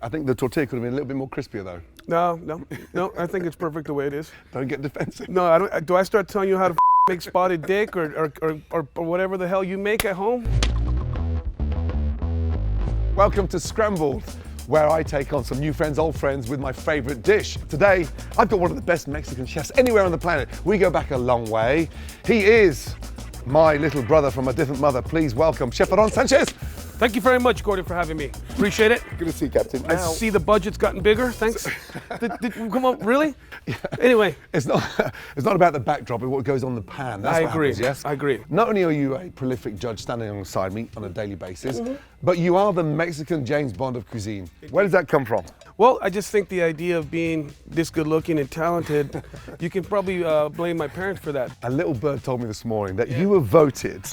I think the tortilla could have been a little bit more crispier though. No, I think it's perfect the way it is. Don't get defensive. No, I don't. Do I start telling you how to make spotted dick or whatever the hell you make at home? Welcome to Scrambled, where I take on some new friends, old friends with my favorite dish. Today, I've got one of the best Mexican chefs anywhere on the planet. We go back a long way. He is my little brother from a different mother. Please welcome Chef Aarón Sanchez. Thank you very much, Gordon, for having me. Appreciate it. Good to see you, Captain. I see the budget's gotten bigger. Thanks. Did we come up? Really? Yeah. Anyway. It's not about the backdrop, it's what goes on the pan. That's what agree. Happens, yes? I agree. Not only are you a prolific judge standing alongside me on a daily basis, but you are the Mexican James Bond of cuisine. Where does that come from? Well, I just think the idea of being this good looking and talented, you can probably blame my parents for that. A little bird told me this morning that you were voted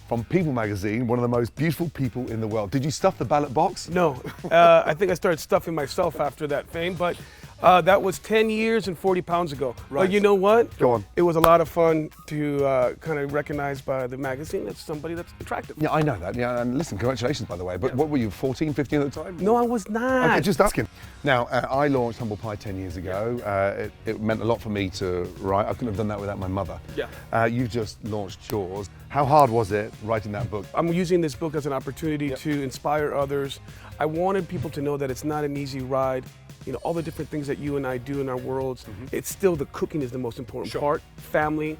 from People magazine, one of the most beautiful people in the world. Did you stuff the ballot box? No, I think I started stuffing myself after that fame, but that was 10 years and 40 pounds ago. Right. But you know what? Go on. It was a lot of fun to kind of recognized by the magazine as somebody that's attractive. Yeah, I know that. Yeah, and listen, congratulations, by the way. But what were you, 14, 15 at the time? No, I was not. Okay, just asking. Now, I launched Humble Pie 10 years ago. It meant a lot for me to write. I couldn't have done that without my mother. Yeah. You just launched yours. How hard was it writing that book? I'm using this book as an opportunity to inspire others. I wanted people to know that it's not an easy ride. You know, all the different things that you and I do in our worlds, it's still the cooking is the most important part, family,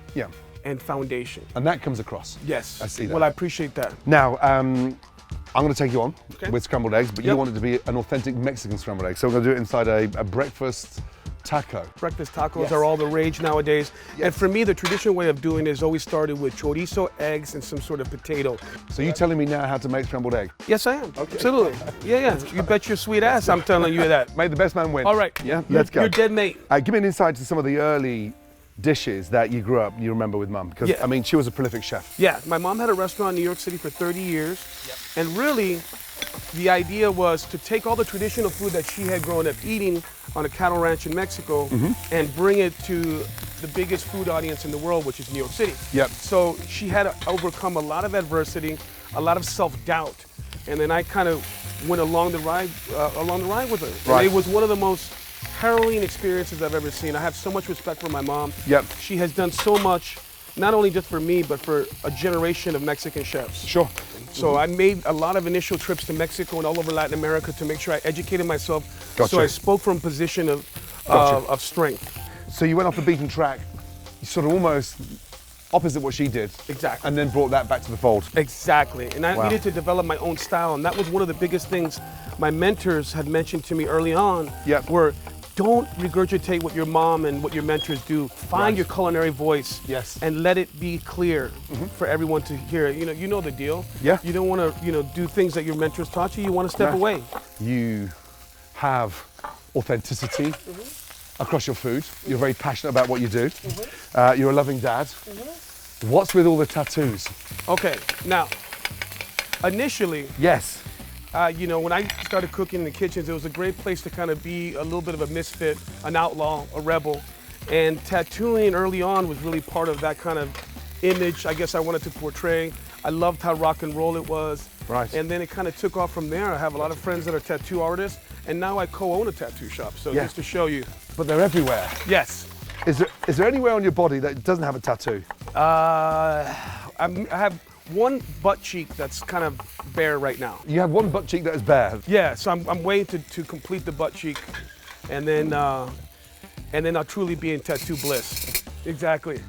and foundation. And that comes across. Yes. I see that. Well, I appreciate that. Now, I'm going to take you on with scrambled eggs, but you Yep. want it to be an authentic Mexican scrambled egg. So we're going to do it inside a breakfast taco. Breakfast tacos are all the rage nowadays. And for me, the traditional way of doing it is always started with chorizo, eggs, and some sort of potato. So you're telling me now how to make scrambled egg? Yes, I am. Okay. Absolutely. Yeah. You bet your sweet ass I'm telling you that. May the best man win. All right. Yeah, let's go. You're dead mate. Give me an insight to some of the early dishes that you grew up, you remember with Mum, because I mean, she was a prolific chef. Yeah, my mom had a restaurant in New York City for 30 years. And really, the idea was to take all the traditional food that she had grown up eating on a cattle ranch in Mexico and bring it to the biggest food audience in the world, which is New York City. Yep. So she had to overcome a lot of adversity, a lot of self-doubt, and then I kind of went along the ride with her. Right. And it was one of the most harrowing experiences I've ever seen. I have so much respect for my mom. Yep. She has done so much, not only just for me, but for a generation of Mexican chefs. Sure. So I made a lot of initial trips to Mexico and all over Latin America to make sure I educated myself. Gotcha. So I spoke from a position of strength. So you went off the beaten track, you sort of almost opposite what she did. Exactly. And then brought that back to the fold. Exactly. And I needed to develop my own style. And that was one of the biggest things my mentors had mentioned to me early on. Yep. Were don't regurgitate what your mom and what your mentors do. Find your culinary voice. Yes. And let it be clear for everyone to hear. You know the deal. Yeah. You don't want to, do things that your mentors taught you. You want to step away. You have authenticity across your food. You're very passionate about what you do. You're a loving dad. What's with all the tattoos? Okay, now, initially, Yes. when I started cooking in the kitchens, it was a great place to kind of be a little bit of a misfit, an outlaw, a rebel. And tattooing early on was really part of that kind of image I guess I wanted to portray. I loved how rock and roll it was. Right. And then it kind of took off from there. I have a lot of friends that are tattoo artists, and now I co-own a tattoo shop. So just to show you. But they're everywhere. Yes. Is there anywhere on your body that doesn't have a tattoo? I have one butt cheek that's kind of bare right now. You have one butt cheek that is bare. Yeah, so I'm waiting to complete the butt cheek, and then I'll truly be in tattoo bliss. Exactly.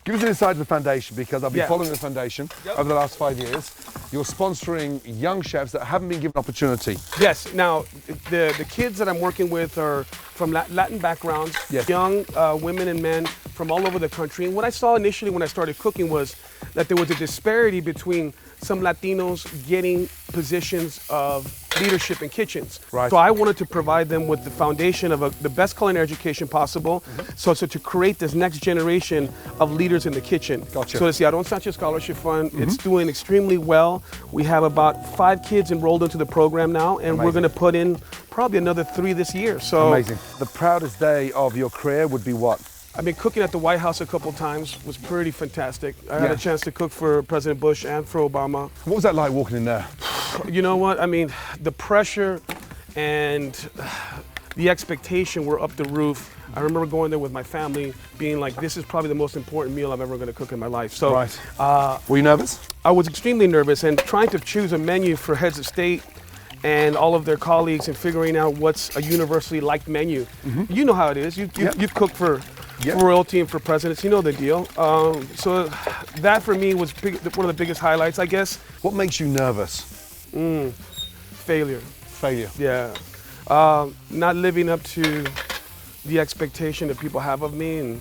Give us an insight to the foundation, because I've been following the foundation over the last 5 years. You're sponsoring young chefs that haven't been given opportunity. Yes. Now, the kids that I'm working with are from Latin backgrounds, young women and men from all over the country. And what I saw initially when I started cooking was that there was a disparity between some Latinos getting positions of leadership in kitchens. Right. So I wanted to provide them with the foundation of the best culinary education possible, so to create this next generation of leaders in the kitchen. Gotcha. So it's the Aarón Sanchez Scholarship Fund. It's doing extremely well. We have about 5 kids enrolled into the program now, and we're going to put in probably another 3 this year. So amazing. The proudest day of your career would be what? I've been cooking at the White House a couple times. Was pretty fantastic. I had a chance to cook for President Bush and for Obama. What was that like walking in there? You know what? I mean, the pressure and the expectation were up the roof. I remember going there with my family, being like, this is probably the most important meal I'm ever going to cook in my life. So, were you nervous? I was extremely nervous, and trying to choose a menu for heads of state and all of their colleagues and figuring out what's a universally liked menu. You know how it is. You've cooked for royalty and for presidents. You know the deal. So that for me was one of the biggest highlights, I guess. What makes you nervous? Failure. Failure. Yeah. Not living up to the expectation that people have of me, and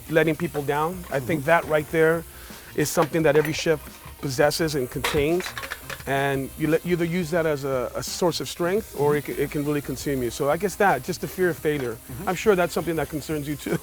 letting people down. I think that right there is something that every chef possesses and contains, and you either use that as a source of strength, or it can really consume you. So I guess just the fear of failure. I'm sure that's something that concerns you too.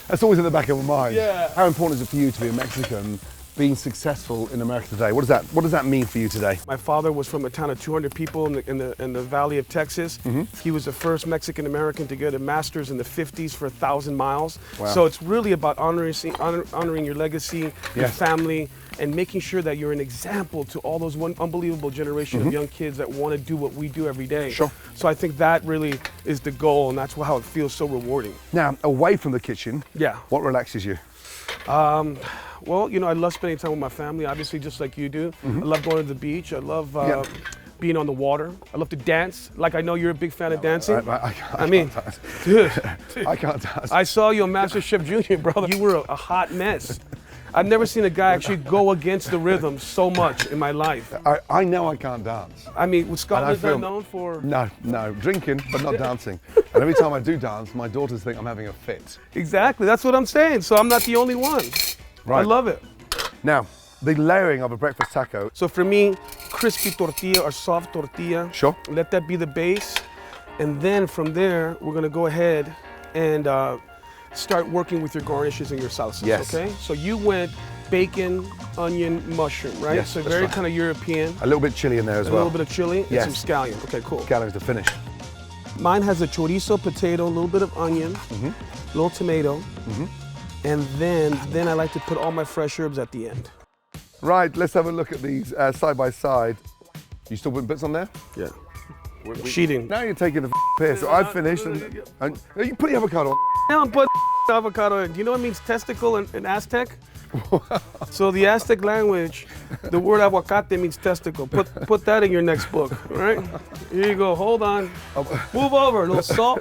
That's always in the back of my mind. Yeah. How important is it for you to be a Mexican, being successful in America today? What does that mean for you today? My father was from a town of 200 people in the Valley of Texas. He was the first Mexican American to get a master's in the 50s for 1,000 miles. Wow. So it's really about honoring your legacy, your family, and making sure that you're an example to all those unbelievable generation of young kids that want to do what we do every day. Sure. So I think that really is the goal, and that's how it feels so rewarding. Now, away from the kitchen, what relaxes you? Well, I love spending time with my family, obviously, just like you do. I love going to the beach. I love being on the water. I love to dance. Like, I know you're a big fan of dancing. I can't dance. Dude, I can't dance. I saw you on MasterChef Junior, brother. You were a hot mess. I've never seen a guy actually go against the rhythm so much in my life. I know I can't dance. I mean, was Scotland not known for? No, drinking, but not dancing. And every time I do dance, my daughters think I'm having a fit. Exactly, that's what I'm saying. So I'm not the only one. Right. I love it. Now, the layering of a breakfast taco. So for me, crispy tortilla or soft tortilla. Sure. Let that be the base. And then from there, we're gonna go ahead and start working with your garnishes and your salsas, okay? So you went bacon, onion, mushroom, right? Yes, so that's very right. kind of European. A little bit chili in there as well. A little bit of chili and some scallion. Okay, cool. Scallion's the finish. Mine has a chorizo, potato, a little bit of onion, a little tomato, and then I like to put all my fresh herbs at the end. Right, let's have a look at these side by side. You still putting bits on there? Yeah. Cheating. Now you're taking the piss. So I've finished, and you put the avocado on. Now I'm putting avocado in. Do you know what it means testicle in Aztec? So the Aztec language, the word aguacate means testicle. Put that in your next book, all right? Here you go, hold on. Move over, a little salt.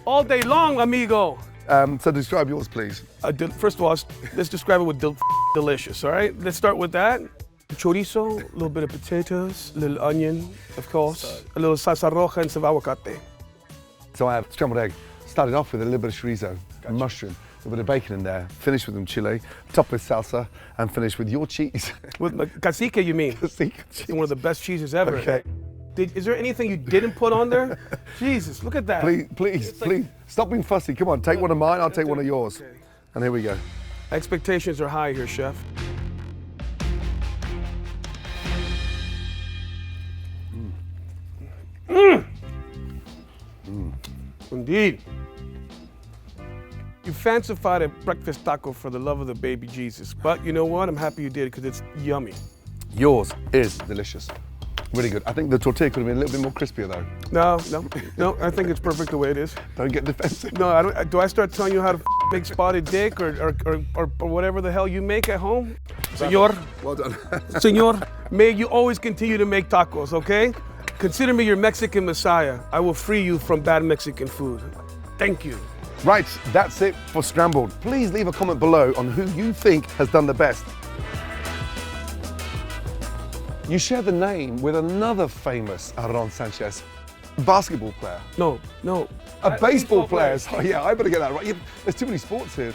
All day long, amigo. So describe yours, please. First of all, let's describe it with delicious, all right? Let's start with that. Chorizo, a little bit of potatoes, a little onion, of course, a little salsa roja and some aguacate. So I have scrambled egg. Started off with a little bit of chorizo, mushroom, a bit of bacon in there, finished with some chili, topped with salsa, and finished with your cheese. With cacique, you mean? Cacique cheese. It's one of the best cheeses ever. Okay. Is there anything you didn't put on there? Jesus, look at that. Please, stop being fussy. Come on, take one of mine, I'll take one of yours. Okay. And here we go. Expectations are high here, chef. Indeed. You fancified a breakfast taco for the love of the baby Jesus, but you know what? I'm happy you did because it's yummy. Yours is delicious. Really good. I think the tortilla could have been a little bit more crispier though. No, I think it's perfect the way it is. Don't get defensive. No, I don't. Do I start telling you how to make spotted dick or whatever the hell you make at home? Señor. Well done. Señor, may you always continue to make tacos, okay? Consider me your Mexican messiah. I will free you from bad Mexican food. Thank you. Right, that's it for Scrambled. Please leave a comment below on who you think has done the best. You share the name with another famous Aarón Sanchez, basketball player. No. A baseball player. Oh, yeah, I better get that right. There's too many sports here.